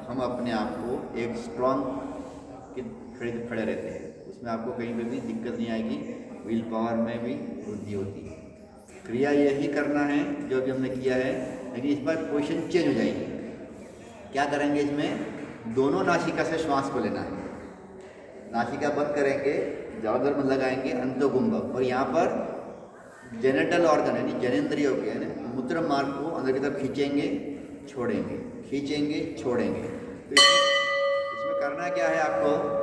हम अपने आप को एक स्ट्रॉन्ग खड़े रहते हैं। उसमें आपको कहीं पर भी दिक्कत नहीं आएगी। विल पावर में भी वृद्धि होती है। क्रिया यही करना है जो अभी हमने किया है, लेकिन इस बार पोजीशन चेंज हो जाएगी। क्या करेंगे इसमें? दोनों नासिका से श्वास को लेना है। नासिका बंद करेंगे, जालंधर बंद लगाएंगे, अंतोकुंभक, और यहाँ पर जेनिटल ऑर्गन यानी जनेंद्रियों के यानी मूत्र मार्ग को अंदर की तरफ खींचेंगे, छोड़ेंगे, खींचेंगे, छोड़ेंगे। तो इसमें करना क्या है आपको?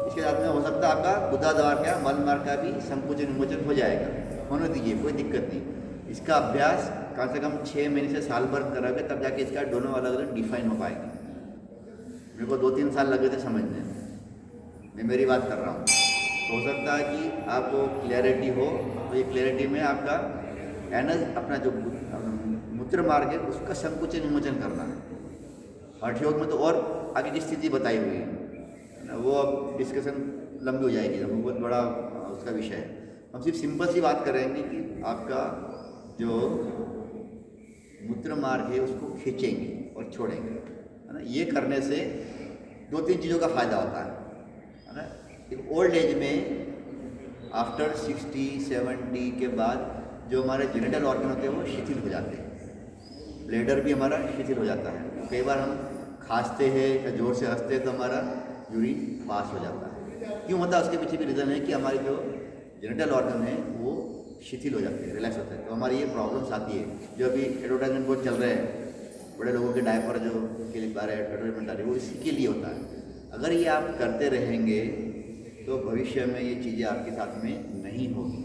इसके साथ में हो सकता है आपका गुदाद्वार का मल मार्ग का भी संकुचन विमोचन हो जाएगा, होने दीजिए, कोई दिक्कत नहीं। इसका अभ्यास कम से कम 6 महीने से साल भर करोगे, तब जाके इसका दोनों अलग अलग डिफाइन हो पाएंगे। मेरे को 2-3 साल लगे थे समझने में, मैं मेरी बात कर रहा हूँ। तो हो सकता है कि आपको क्लैरिटी हो, तो ये क्लैरिटी में आपका एनस अपना जो मूत्र मार्ग है उसका संकुचन विमोचन करना है। हठ योग में तो और आगे की स्थिति बताई हुई है, वो अब डिस्कशन लंबी हो जाएगी, वो बहुत बड़ा उसका विषय है। हम सिर्फ सिंपल सी बात करेंगे कि आपका जो मूत्र मार्ग है उसको खींचेंगे और छोड़ेंगे, है ना। ये करने से 2-3 चीज़ों का फ़ायदा होता है ना। एक ओल्ड एज में आफ्टर 60-70 के बाद जो हमारे जेनिटल ऑर्गन होते हैं वो शिथिल हो जाते हैं। ब्लैडर भी हमारा शिथिल हो जाता है। कई बार हम खांसते हैं या जोर से हंसते हैं तो हमारा यूरिन पास हो जाता है। क्यों होता है? उसके पीछे भी रीज़न है कि हमारी जो जेनिटल ऑर्गन है वो शिथिल हो जाते हैं, रिलैक्स होते हैं। तो हमारी ये प्रॉब्लम्स आती है, जो अभी एडवर्टाइजमेंट बहुत चल रहे हैं, बड़े लोगों के डायपर जो के लिए बारे एडवर्टाइजमेंट आ रही है, वो इसी के लिए होता है। अगर ये आप करते रहेंगे तो भविष्य में ये चीज़ें आपके साथ में नहीं होगी।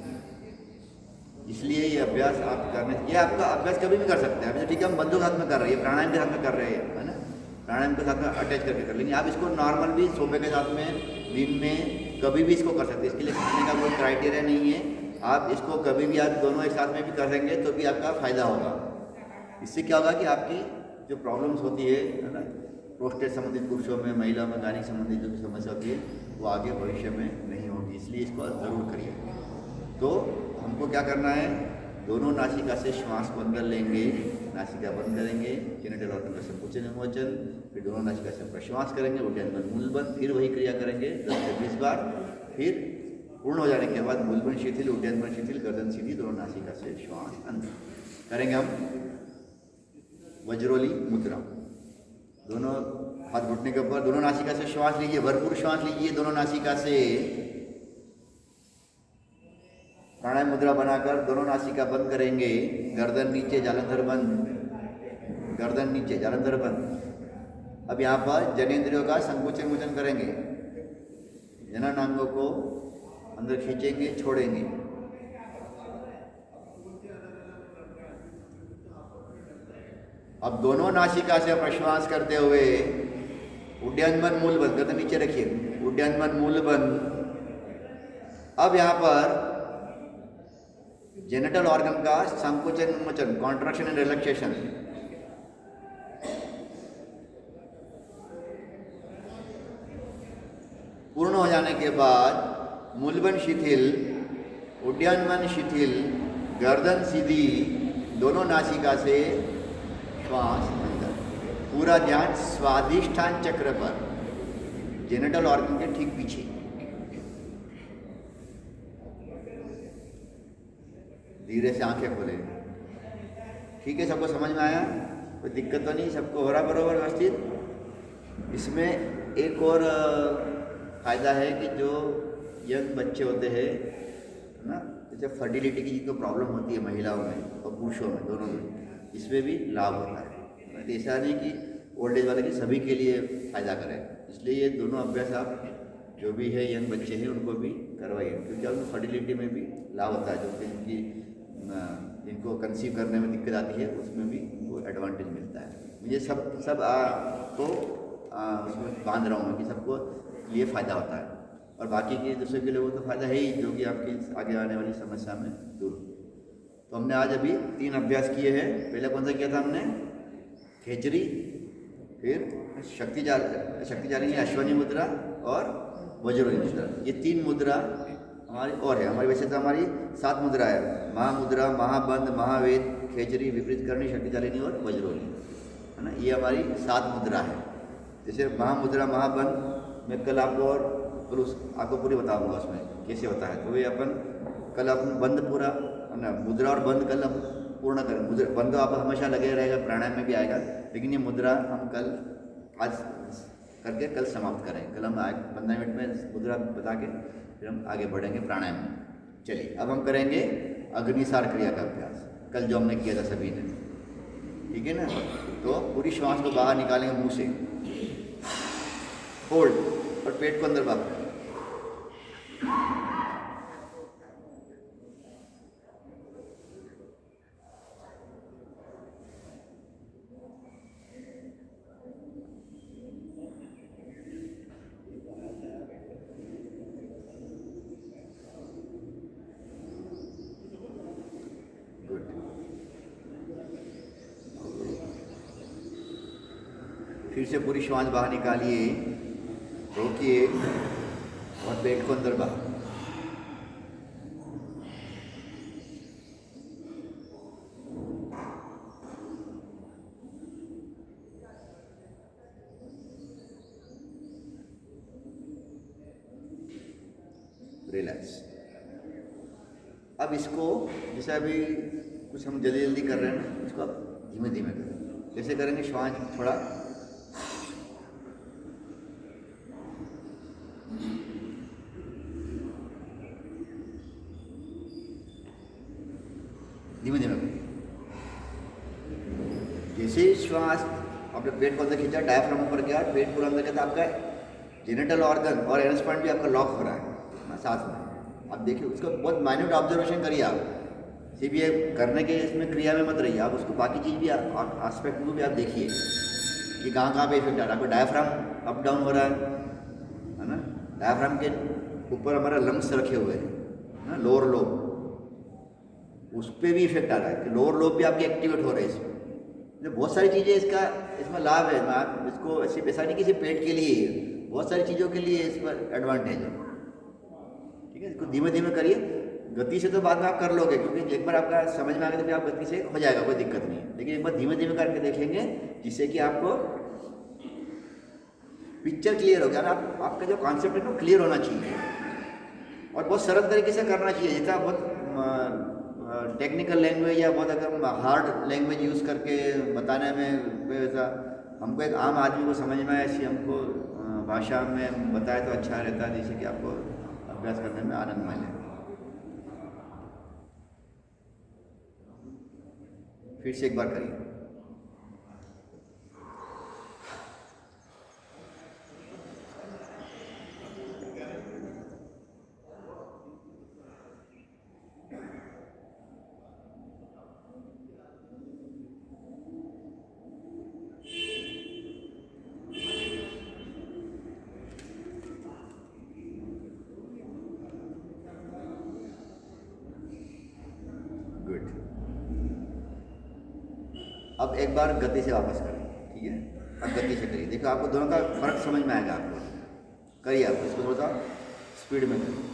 इसलिए ये अभ्यास आप करने, ये आपका अभ्यास कभी भी कर सकते हैं। अभी ठीक है, हम बंदों के साथ में कर रहे हैं, प्राणायाम के साथ में कर रहे हैं, है ना, प्राणायाम के साथ में अटैच करके कर लेंगे। आप इसको नॉर्मल भी सोफे के साथ में दिन में कभी भी इसको कर सकते हैं। इसके लिए करने का कोई क्राइटेरिया नहीं है। आप इसको कभी भी, आप दोनों एक साथ में भी कर देंगे तो भी आपका फ़ायदा होगा। इससे क्या होगा कि आपकी जो प्रॉब्लम्स होती है ना, प्रोस्टेट संबंधित पुरुषों में, महिलाओं में गायनिक संबंधित जो समस्या होती है, वो आगे भविष्य में नहीं होगी। इसलिए इसको ज़रूर करिए। तो हमको क्या करना है, दोनों नासिका से श्वास को अंदर लेंगे, नासिका बंद करेंगे, जेनिटल ऑर्गन का संकुचन विमोचन, फिर दोनों नासिका से प्रश्वास करेंगे, उड्डयन मूल बंद, फिर वही क्रिया करेंगे 10 से 20 बार। फिर पूर्ण हो जाने के बाद मूलबंद शिथिल, उड्डयन शिथिल, गर्दन सीधी, दोनों नासिका से श्वास अंदर करेंगे। हम वज्रोली मुद्रा, दोनों हाथ घुटने के ऊपर, दोनों नासिका से श्वास लीजिए, भरपूर श्वास लीजिए दोनों नासिका से। प्राणायाम मुद्रा बनाकर दोनों नासिका बंद करेंगे, गर्दन नीचे, जालंधर बंद, गर्दन नीचे, जालंधर बंद। अब यहाँ पर जनेंद्रियों का संकुचन विमोचन करेंगे, जननांगों को अंदर खींचेंगे, छोड़ेंगे। अब दोनों नासिका से प्रश्वास करते हुए उड्डयन बंद, मूल बंद, गर्दन नीचे रखिए, उड्डयन बंद, मूल बंद। अब यहाँ पर जेनिटल ऑर्गन का संकुचन विमोचन, कॉन्ट्रैक्शन एंड रिलैक्सेशन। पूर्ण हो जाने के बाद मूलबन शिथिल, उड्डयन शिथिल, गर्दन सीधी, दोनों नासिका से श्वास अंदर। पूरा ध्यान स्वादिष्ठान चक्र पर, जेनिटल ऑर्गन के ठीक पीछे। धीरे से आंखें खोले। ठीक है, सबको समझ में आया? कोई दिक्कत तो नहीं? सबको हो रहा बराबर व्यवस्थित? इसमें एक और फ़ायदा है कि जो यंग बच्चे होते हैं ना, जैसे फर्टिलिटी की जिनको प्रॉब्लम होती है महिलाओं में और पुरुषों में, दोनों में, इसमें भी लाभ होता है। तो ऐसा नहीं कि ओल्ड एज वाले की सभी के लिए फ़ायदा करें। इसलिए ये दोनों अभ्यास आप जो भी है यंग बच्चे हैं उनको भी करवाइए, क्योंकि उनको फर्टिलिटी में भी लाभ होता है। जो कि जिनको कंसीव करने में दिक्कत आती है उसमें भी वो एडवांटेज मिलता है। मुझे सब को उसमें बांध रहा हूँ मैं कि सबको ये फ़ायदा होता है, और बाकी के दूसरे के लिए वो तो फ़ायदा है ही, जो कि आपकी आगे आने वाली समस्या में दूर। तो हमने आज अभी 3 अभ्यास किए हैं। पहले कौन सा किया था हमने? खेचरी, फिर शक्तिशालिनी अश्वनी मुद्रा और वज्रोली मुद्रा। ये 3 मुद्रा हमारी और है। हमारी वैसे तो हमारी 7 मुद्रा है, महामुद्रा, महाबंध, महावेद, खेचरी, विपरीत करणी, शक्तिशालिनी और वज्रोली, है ना। ये हमारी 7 मुद्रा है। जैसे महामुद्रा, महाबंध में कल आपको आपको पूरी बताऊंगा उसमें कैसे होता है। तो ये अपन कल अपन बंद पूरा ना, मुद्रा और बंद कल हम पूर्ण करें। मुद्रा बंद आप हमेशा लगे रहेगा, प्राणायाम में भी आएगा, लेकिन ये मुद्रा हम कल आज करके कल समाप्त करें। कल हम 15 मिनट में मुद्रा बता के फिर हम आगे बढ़ेंगे प्राणायाम में। चलिए, अब हम करेंगे अग्निसार क्रिया का अभ्यास, कल जो हमने किया था सभी ने, ठीक है ना। तो पूरी श्वास को बाहर निकालेंगे मुंह से, होल्ड, और पेट को अंदर बाहर। फिर से पूरी श्वास बाहर निकालिए, रोकिए और पेट को अंदर बाहर। रिलैक्स। अब इसको जैसे अभी कुछ हम जल्दी जल्दी कर रहे हैं ना, इसको अब धीमे धीमे करें। कैसे करेंगे? श्वास थोड़ा आपने पेट को अंदर खींचा, डायफ्राम ऊपर गया, पेट पूरा अंदर गया, तो आपका जेनिटल ऑर्गन और एनस पॉइंट भी आपका लॉक हो रहा है ना साथ में। आप देखिए उसको बहुत माइन्यूट ऑब्जर्वेशन करिए आप, सिर्फ ये करने के इसमें क्रिया में मत रहिए आप, उसको बाकी चीज़ भी आस्पेक्ट को भी आप देखिए कि कहाँ कहाँ पे इफेक्ट आ रहा है। आपको डायफ्राम अप डाउन हो रहा है ना, डायफ्राम के ऊपर हमारा लंग्स रखे हुए हैं ना, लोअर लोब, उस पर भी इफेक्ट आ रहा है कि लोअर लोब भी आपके एक्टिवेट हो रहे हैं इसमें। तो बहुत सारी चीज़ें इसमें लाभ है। आप इसको सिर्फ ऐसा नहीं कि सिर्फ पेट के लिए है, बहुत सारी चीज़ों के लिए इस पर एडवांटेज है। ठीक है, इसको धीमे धीमे करिए, गति से तो बाद में आप कर लोगे, क्योंकि एक बार आपका समझ में आ गया तो फिर आप गति से हो जाएगा, कोई दिक्कत नहीं है। लेकिन एक बार धीमे धीमे करके देखेंगे जिससे कि आपको पिक्चर क्लियर हो गया ना, आपका जो कॉन्सेप्ट है ना क्लियर होना चाहिए और बहुत सरल तरीके से करना चाहिए। जितना बहुत टेक्निकल लैंग्वेज या बहुत अगर हार्ड लैंग्वेज यूज़ करके बताने में वैसा, हमको एक आम आदमी को समझ में आए ऐसी हमको भाषा में बताए तो अच्छा रहता है, जिससे कि आपको अभ्यास करने में आनंद मिले। फिर से एक बार करिए। अब एक बार गति से वापस करें, ठीक है। अब गति से करिए, देखो आपको दोनों का फर्क समझ में आएगा। आपको करिए, आप इसको थोड़ा सा स्पीड में करिए।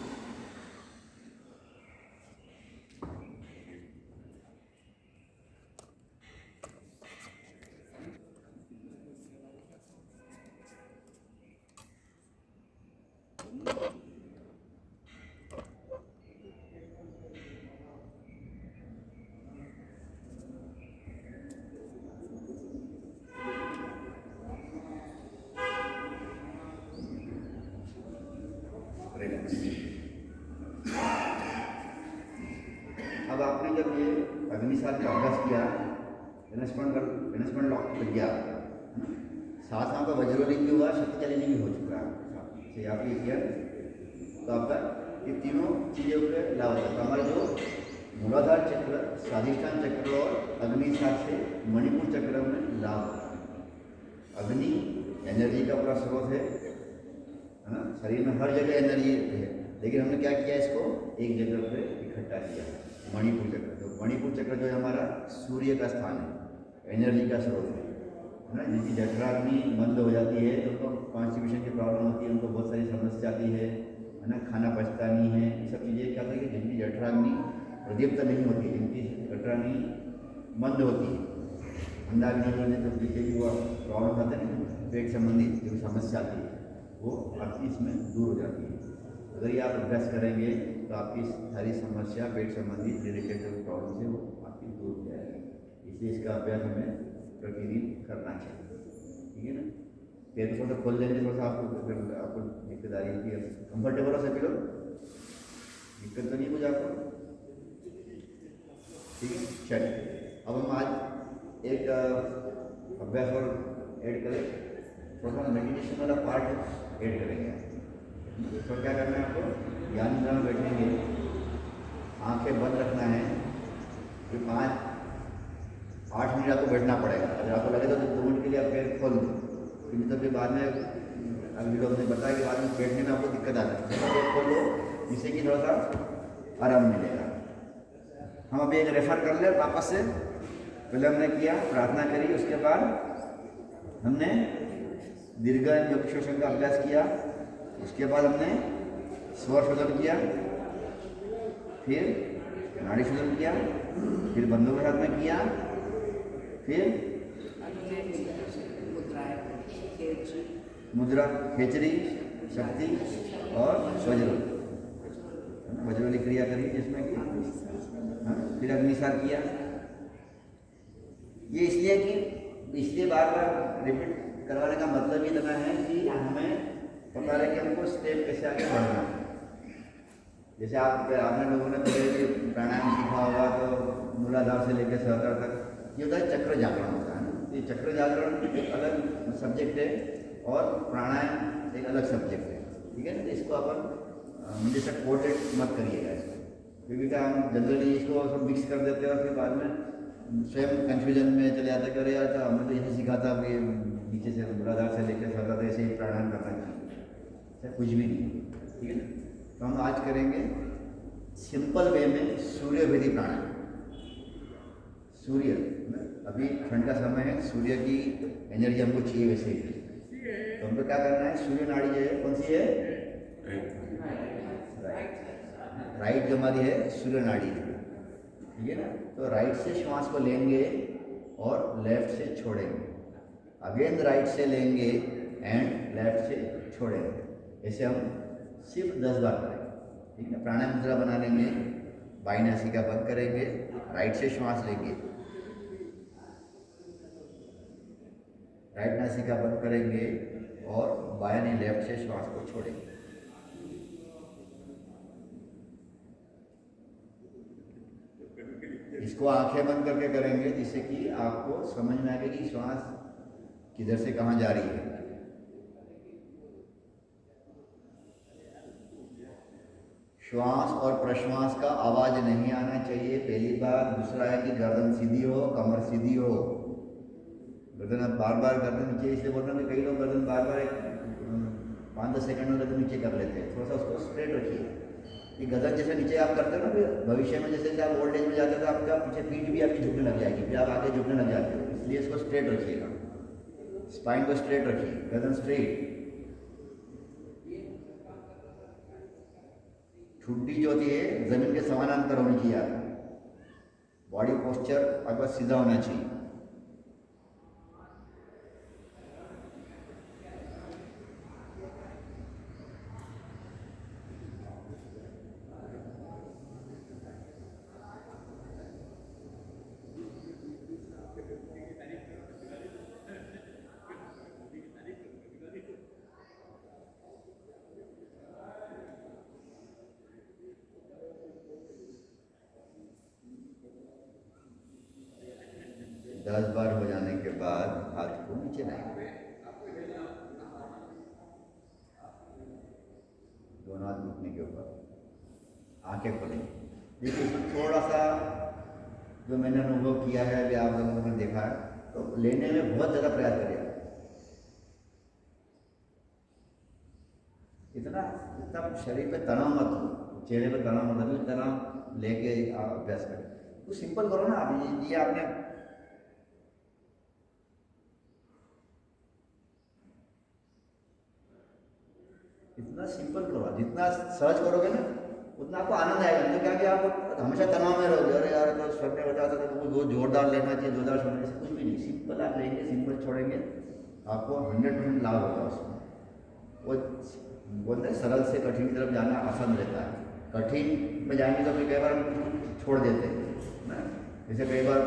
अब आपने जब ये अग्निसार का अभ्यास किया, इन्वेस्टमेंट लॉक लग गया, साथ में आपका वज्रलिंग भी हुआ, शक्ति चैलेंजिंग भी हो चुका है। आप ये किया तो आपका ये तीनों चीज़ों पे लाभ होता है। हमारे जो मूलाधार चक्र, स्वाधिष्ठान चक्र और अग्निसार से मणिपुर चक्र में लाभ होता है। अग्नि एनर्जी का पूरा स्रोत है ना, शरीर में हर जगह एनर्जी है, लेकिन हमने क्या किया, इसको एक जगह पे इकट्ठा किया, मणिपुर चक्र। तो मणिपुर चक्र जो है हमारा सूर्य का स्थान है, एनर्जी का स्रोत है ना। जिनकी जठराग्नि बंद हो जाती है तो उनको कॉन्स्टिपेशन की प्रॉब्लम होती है, उनको बहुत सारी समस्या आती है ना, खाना पचता नहीं है, ये सब चीज़ें क्या होती है कि जिनकी जठराग्नि प्रदीप्त नहीं होती, जिनकी जठराग्नि बंद होती है, अंडाग्नि होने तो पीछे भी वो प्रॉब्लम आते हैं ना, पेट संबंधी जो समस्या आती है वो आपकी इसमें दूर हो जाती है। अगर ये आप अभ्यास करेंगे तो आपकी सारी समस्या पेट संबंधी रिलेटेड जो प्रॉब्लम है वो आपकी दूर हो जाएगी। इसलिए इसका अभ्यास हमें प्रतिदिन करना चाहिए, ठीक है ना। पेट को थोड़ा सा खोल देंगे, थोड़ा सा आपको दिक्कत आ रही है, कंफर्टेबल हो सभी लोग, दिक्कत तो नहीं कुछ आपको, ठीक है। चलिए अब हम आज एक अभ्यास और ऐड करें, थोड़ा सा मेडिटेशन वाला पार्ट ऐड करेंगे। तो क्या करना है, आपको ध्यान मुद्रा में बैठेंगे, आंखें बंद रखना है, फिर 5-8 मिनट आपको बैठना पड़ेगा। अगर आपको लगे तो 2 मिनट के लिए आप पैर खोल दो, क्योंकि तो फिर बाद में अभी लोग ने बताया कि बाद में बैठने में आपको दिक्कत आ सकती है, पैर खोल लो जिससे कि थोड़ा सा आराम मिलेगा। हम अभी एक रेफर कर ले वापस से, पहले हमने किया प्रार्थना करी, उसके बाद हमने दीर्घ श्वसन का अभ्यास किया, उसके बाद हमने स्वर शोधन किया, फिर नाड़ी शोधन किया, फिर बंधों के साथ में किया, फिर मुद्रा खेचरी, शक्ति और वज्रवली क्रिया करी जिसमें कि फिर अग्निसार किया। ये इसलिए बार बार रिपीट करवाने का मतलब ये इतना है कि हमें पता रहे कि हमको स्टेप कैसे आगे बढ़ना है। जैसे आपने लोगों ने पहले प्राणायाम सीखा होगा तो मूलाधार से लेकर सहस्त्रार तक ये होता है चक्र जागरण होता है ना, ये चक्र जागरण एक अलग सब्जेक्ट है और प्राणायाम एक अलग सब्जेक्ट है, ठीक है ना। इसको अपन मुझे से कोटेड मत करिएगा इसको, क्योंकि क्या हम जनरली इसको सब मिक्स कर देते हैं और फिर बाद में स्वयं कन्फ्यूजन में चले जाते करे यार तो हमने तो यही सीखा था कि नीचे से मूलाधार से लेकर सर ऐसे ही प्राणायाम करना चाहिए, ऐसा कुछ भी नहीं, ठीक है ना। तो हम आज करेंगे सिंपल वे में सूर्य विधि प्राणायाम। सूर्य, अभी ठंड का समय है, सूर्य की एनर्जी हमको चाहिए वैसे ही, तो हमको क्या करना है, सूर्य नाड़ी जो है कौन सी है, राइट जो हमारी है सूर्य नाड़ी है, ठीक है ना। तो राइट से श्वास को लेंगे और लेफ्ट से छोड़ेंगे, अगेन राइट से लेंगे एंड लेफ्ट से छोड़ेंगे, ऐसे हम सिर्फ 10 बार करेंगे, ठीक है। प्राणायाम मुद्रा बना लेंगे, बाई नासिका बंद करेंगे, राइट से श्वास लेंगे, राइट नासिका बंद करेंगे और बाएं यानी लेफ्ट से श्वास को छोड़ेंगे। इसको आंखें बंद करके करेंगे जिससे कि आपको समझ में आएगा कि श्वास किधर से कहाँ जा रही है। श्वास और प्रश्वास का आवाज नहीं आना चाहिए, पहली बात। दूसरा है कि गर्दन सीधी हो, कमर सीधी हो, गर्दन आप बार बार गर्दन नीचे, इसलिए बोल रहा हूँ कि कई लोग गर्दन बार बार 5-10 सेकंड में गर्दन नीचे कर लेते हैं, थोड़ा सा उसको स्ट्रेट रखिए। ये गर्दन जैसे नीचे आप करते हो ना, फिर भविष्य में जैसे आप ओल्ड एज में जाते हो तो आपका पीछे पीठ भी आपकी झुकने लग जाएगी, फिर आप आगे झुकने लग जाते हो, इसलिए इसको स्ट्रेट रखिएगा, स्पाइन को स्ट्रेट रखिए, गर्दन स्ट्रेट। ठुड्डी जो होती है जमीन के समानांतर होनी चाहिए, आपकी बॉडी पोस्चर आपका सीधा होना चाहिए। दस बार हो जाने के बाद हाथ को नीचे लाएंगे, दोनों हाथ घुटने के ऊपर, आंखें खोलेंगे। देखिए इसमें थोड़ा सा जो मैंने अनुभव किया है, अभी आप लोगों ने देखा है, तो लेने में बहुत ज़्यादा प्रयास करिए, इतना इतना शरीर पे तनाव मत हो, चेहरे पे तनाव मत हो, तनाव लेके आप अभ्यास करें। तो सिंपल करो ना आप, ये आपने इतना सिंपल करो, जितना सहज करोगे ना उतना आपको आनंद आएगा। नहीं तो क्या कि आप हमेशा तनाव में रहोगे, अरे यार तो सर ने बताया था तो वो जोरदार लेना चाहिए, जोरदार छोड़ना चाहिए, कुछ भी नहीं, सिंपल आप लेंगे, सिंपल छोड़ेंगे, आपको 100% लाभ होगा उसमें। वो बोलते हैं सरल से कठिन की तरफ जाना आसान रहता है, कठिन में जाएंगे तो फिर कई बार हम छोड़ देते हैं ना। जैसे कई बार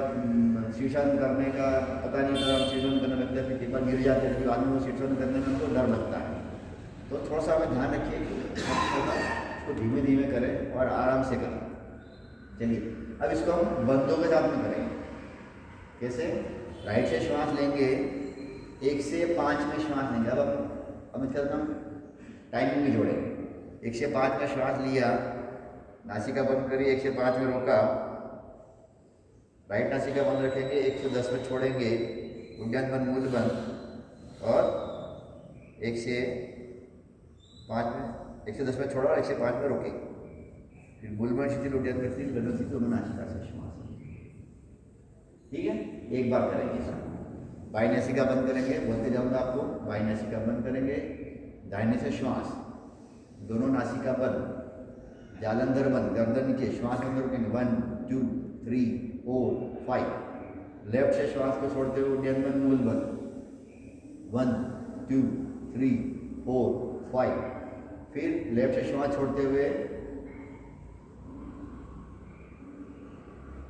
शीर्षण करने का पता नहीं था, हम शीर्षण करने लगते हैं, फिर कई बार गिर जाते हैं, फिर आदमी को शीर्षण करने में हमको डर लगता है। तो थोड़ा सा हमें ध्यान रखिए कि उसको धीमे धीमे करें और आराम से करें। चलिए अब इसको हम बंदों के साथ में करेंगे। कैसे? राइट से श्वास लेंगे, 1 से 5 में श्वास लेंगे। अब इसका हम टाइमिंग में जोड़ेंगे। 1 से 5 में श्वास लिया, नासिका बंद करिए, 1 से 5 में रोका, राइट नासिका बंद रखेंगे, 1 से 10 में छोड़ेंगे, उद्यान बंद, मूल बंद, और 1 से 5 में, 1 से 10 में छोड़ा और 1 से 5 में रोकेंगे, फिर बुलबुल शिथिल उद्यान करती है, गगन शिथिल दोनों नासिका से श्वास। ठीक है, एक बार करेंगे। बाई नासिका बंद करेंगे, बोलते जाऊंगा आपको, बाई नासिका बंद करेंगे, दाहिने से श्वास, दोनों नासिका बंद, जालंधर बंद, गर्दन नीचे, श्वास अंदर रोकेंगे, 1 2 3 4 5, लेफ्ट से श्वास को छोड़ते हुए उद्यान बंद, मूल बंद, 1 2 3 4 5, फिर लेफ्ट से श्वास छोड़ते हुए,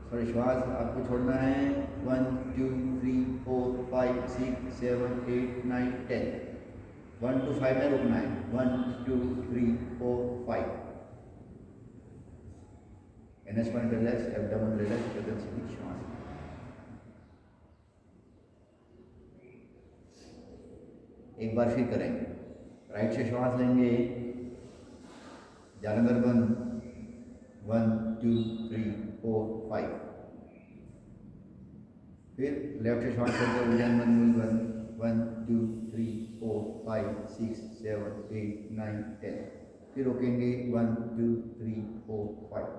सॉरी श्वास आपको छोड़ना है, 1 2 3 4 5 6 7 8 9 10, 1 to 5 में रुकना है, 1 2 3 4 5, NS point relax, abdomen relax, गर्दन सीधी, श्वास। एक बार फिर करेंगे। राइट से श्वास लेंगे, जालंधर बंद, 1 2 3 4 5। फिर लेफ्ट से श्वास लेंगे, उज्जैन बंद, मूल बंद, 1 2 3 4 5 6 7 8 9 10। फिर रोकेंगे, 1 2 3 4 5।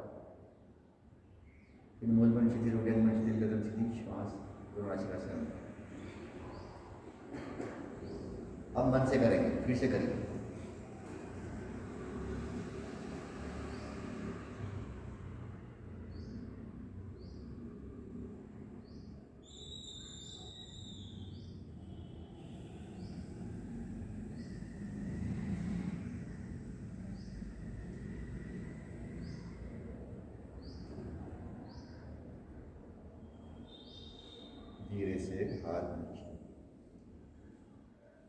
फिर मूल बंद, शिथिल, उज्जैन बंद, शिथिल, गगन शिथिल, श्वास पूर्णाशिरासन। अब मन से करेंगे, फिर से करिए। धीरे से हाथ नीचे,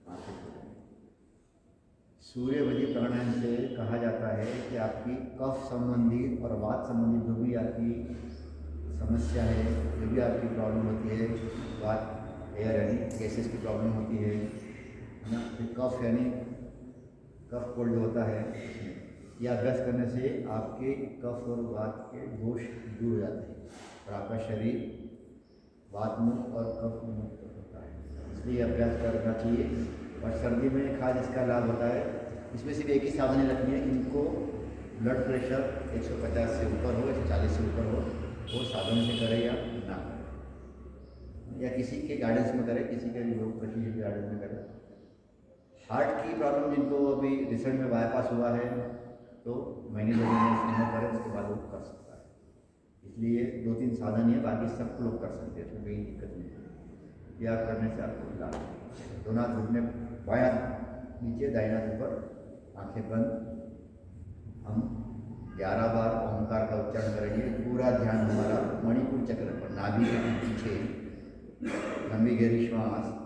आंखें खोलें। सूर्यवदी प्राणायाम से कहा जाता है कि आपकी कफ संबंधी और वात संबंधी जो भी आपकी समस्या है, जो भी आपकी प्रॉब्लम होती है, वात एयर यानी गैसेस की प्रॉब्लम होती है ना, फिर कफ यानी कफ कोल्ड जो होता है, यह अभ्यास करने से आपके कफ और वात के दोष दूर हो जाते हैं और आपका शरीर वात मुक्त और कफ मुक्त होता है। इसलिए अभ्यास करना चाहिए। और सर्दी में खास इसका लाभ होता है, इसमें सिर्फ एक ही सावधानी रखनी है, इनको ब्लड प्रेशर 150 से ऊपर हो, 140 से ऊपर हो, वो सावधानी से करें या ना करें, या किसी के गाइडेंस में करें, किसी के योग प्रशिक्षण के गाइडेंस में करें। हार्ट की प्रॉब्लम जिनको अभी रिसेंट में बाईपास हुआ है, तो महीने 2 महीने करें, उसके बाद वो कर सकता है। इसलिए 2-3 साधन है, बाकी सब लोग कर सकते हैं, इसमें कोई दिक्कत नहीं है। ये आप करने से आपको लाभ है। दोनों हाथ घुटने, बायां नीचे, दाहिना ऊपर, आंखें बंद। हम 11 बार ओंकार का उच्चारण करेंगे। पूरा ध्यान हमारा मणिपुर चक्र पर, नाभि के पीछे, लंबी गहरी श्वास।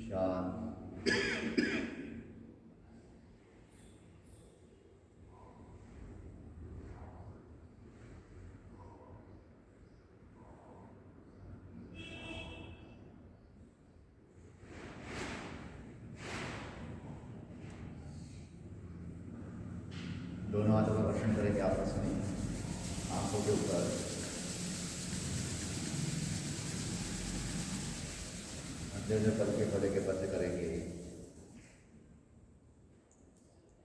शांत। दोनों हाथों का घर्षण करेंगे आपस में आंखों के ऊपर। अंदर से पल के पले के बंद करेंगे।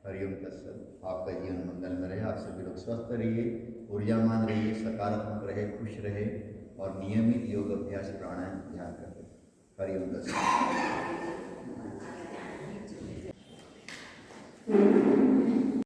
हरिओम तत्सत। आपका जीवन मंगल में रहे, आप सभी लोग स्वस्थ रहिए, ऊर्जामान रहिए, सकारात्मक रहे, खुश रहे और नियमित योग अभ्यास प्राणायाम ध्यान करें। हरिओम तत्सत।